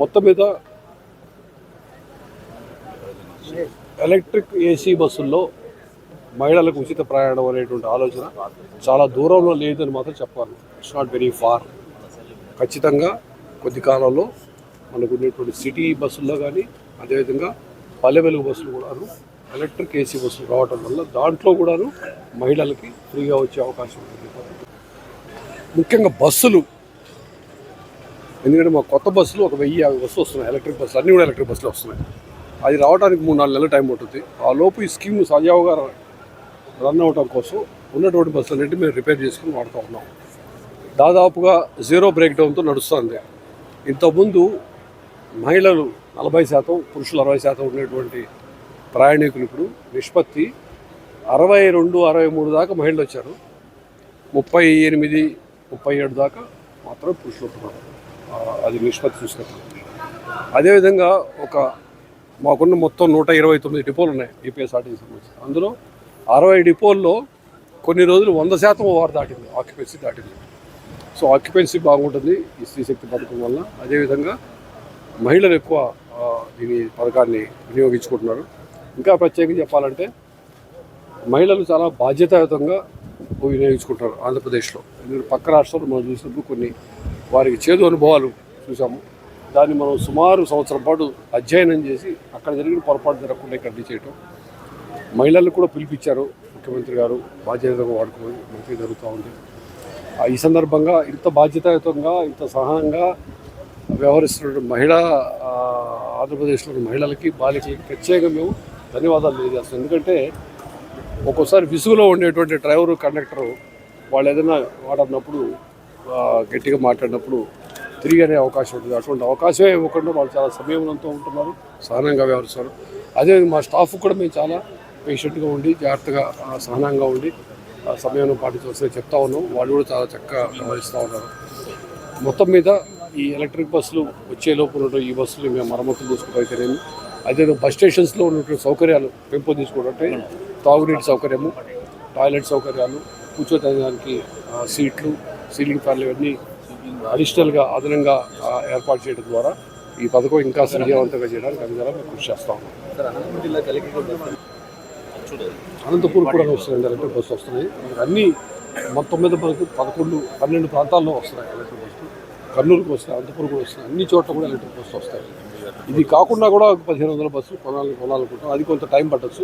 మొత్తం మీద electric AC బస్సుల్లో మహిళలకు ఉచిత ప్రయాణం అనేటువంటి ఆలోచన చాలా దూరంలో లేదని మాత్రం చెప్పాలి. It's not very far. ఖచ్చితంగా కొద్ది కాలంలో మనకు ఉండేటువంటి సిటీ బస్సుల్లో కానీ అదేవిధంగా పల్లె వెలుగు బస్సులు కూడాను ఎలక్ట్రిక్ ఏసీ బస్సులు రావడం వల్ల దాంట్లో కూడాను మహిళలకి ఫ్రీగా వచ్చే అవకాశం ఉంటుంది. ముఖ్యంగా బస్సులు, ఎందుకంటే మా కొత్త బస్సులు 1050 బస్సులు వస్తున్నాయి. ఎలక్ట్రిక్ బస్సులు అన్నీ కూడా ఎలక్ట్రిక్ బస్సులు వస్తున్నాయి. అది రావడానికి 3-4 నెలల టైం ఉంటుంది. ఆ లోపు ఈ స్కీమ్ సజావుగా రన్ అవడం కోసం ఉన్నటువంటి బస్సులన్నింటి మేము రిపేర్ చేసుకుని వాడుతూ ఉన్నాం. దాదాపుగా 0 బ్రేక్ డౌన్తో నడుస్తుంది. ఇంతకుముందు మహిళలు 40%, పురుషులు 60% ఉండేటువంటి ప్రయాణికులు ఇప్పుడు నిష్పత్తి 62-63 దాకా మహిళలు వచ్చారు. 38, 37 దాకా మాత్రం పురుషులు ఉంటున్నారు. అది నిష్పత్తి చూసినప్పుడు. అదేవిధంగా మాకున్న మొత్తం 129 డిపోలు ఉన్నాయి టీపీఎస్ఆర్టీసీ సంబంధించి. అందులో 60 డిపోల్లో కొన్ని రోజులు 100% వారు దాటింది, ఆక్యుపెన్సీ దాటింది. సో ఆక్యుపెన్సీ బాగుంటుంది ఈ స్త్రీశక్తి పథకం వల్ల. అదేవిధంగా మహిళలు ఎక్కువ దీని పథకాన్ని వినియోగించుకుంటున్నారు. ఇంకా ప్రత్యేకంగా చెప్పాలంటే మహిళలు చాలా బాధ్యతాయుతంగా వినియోగించుకుంటారు ఆంధ్రప్రదేశ్లో. ఎందుకంటే పక్క రాష్ట్రాల్లో మనం చూసినప్పుడు కొన్ని వారికి చేదు అనుభవాలు చూసాము. దాన్ని మనం సుమారు సంవత్సరం పాటు అధ్యయనం చేసి అక్కడ జరిగిన పొరపాటు జరగకుండా ఇక్కడ చేయటం. మహిళలు కూడా పిలిపించారు ముఖ్యమంత్రి గారు, బాధ్యతగా వాడుకోవాలి మంచిగా జరుగుతూ ఉంది. ఈ సందర్భంగా ఇంత బాధ్యతాయుతంగా ఇంత సహనంగా వ్యవహరిస్తున్న ఆంధ్రప్రదేశ్లోని మహిళలకి, బాలికలకి ప్రత్యేకంగా మేము ధన్యవాదాలు తెలియజేస్తాం. ఎందుకంటే ఒక్కోసారి విసుగులో ఉండేటువంటి డ్రైవరు, కండక్టరు వాళ్ళు ఏదైనా వాడన్నప్పుడు గట్టిగా మాట్లాడినప్పుడు తిరిగి అనే అవకాశం ఉంటుంది. అటువంటి అవకాశమే ఇవ్వకుండా వాళ్ళు చాలా సంయమనంతో ఉంటున్నారు, సహనంగా వ్యవహరిస్తారు. అదే మా స్టాఫ్ కూడా మేము చాలా పేషెంట్గా ఉండి జాగ్రత్తగా సహనంగా ఉండి సమయం పాటించవలసి చెప్తా ఉన్నాం. వాళ్ళు కూడా చాలా చక్కగా వ్యవహరిస్తూ ఉన్నారు. మొత్తం మీద ఈ ఎలక్ట్రిక్ బస్సులు వచ్చే లోపు ఉన్నటువంటి ఈ బస్సులు మేము మరమ్మతులు తీసుకుంటూ అదే బస్ స్టేషన్స్లో ఉన్నటువంటి సౌకర్యాలు పెంపొందించుకుంటే తాగునీటి సౌకర్యము, టాయిలెట్ సౌకర్యాలు, కూర్చోడానికి సీట్లు, సీలింగ్ ఫ్యాన్లు ఇవన్నీ అడిషనల్గా అదనంగా ఏర్పాటు చేయడం ద్వారా ఈ పథకం ఇంకా సజీవంతంగా చేయడానికి అన్ని మేము కృషి చేస్తా ఉన్నాం. అనంతపూర్ కూడా వస్తున్నాయి ఎలక్ట్రిక్ బస్సు వస్తున్నాయి. అన్నీ మొత్తం మీద మనకు 11-12 ప్రాంతాల్లో వస్తున్నాయి ఎలక్ట్రిక్ బస్సులు. కర్నూలుకు వస్తాయి, అనంతపూర్ కూడా వస్తున్నాయి. అన్ని చోట్ల కూడా ఎలక్ట్రిక్ బస్సు వస్తాయి. ఇది కాకుండా కూడా 1500 బస్సులు కొనాలనుకుంటాం. అది కొంత టైం పట్టచ్చు.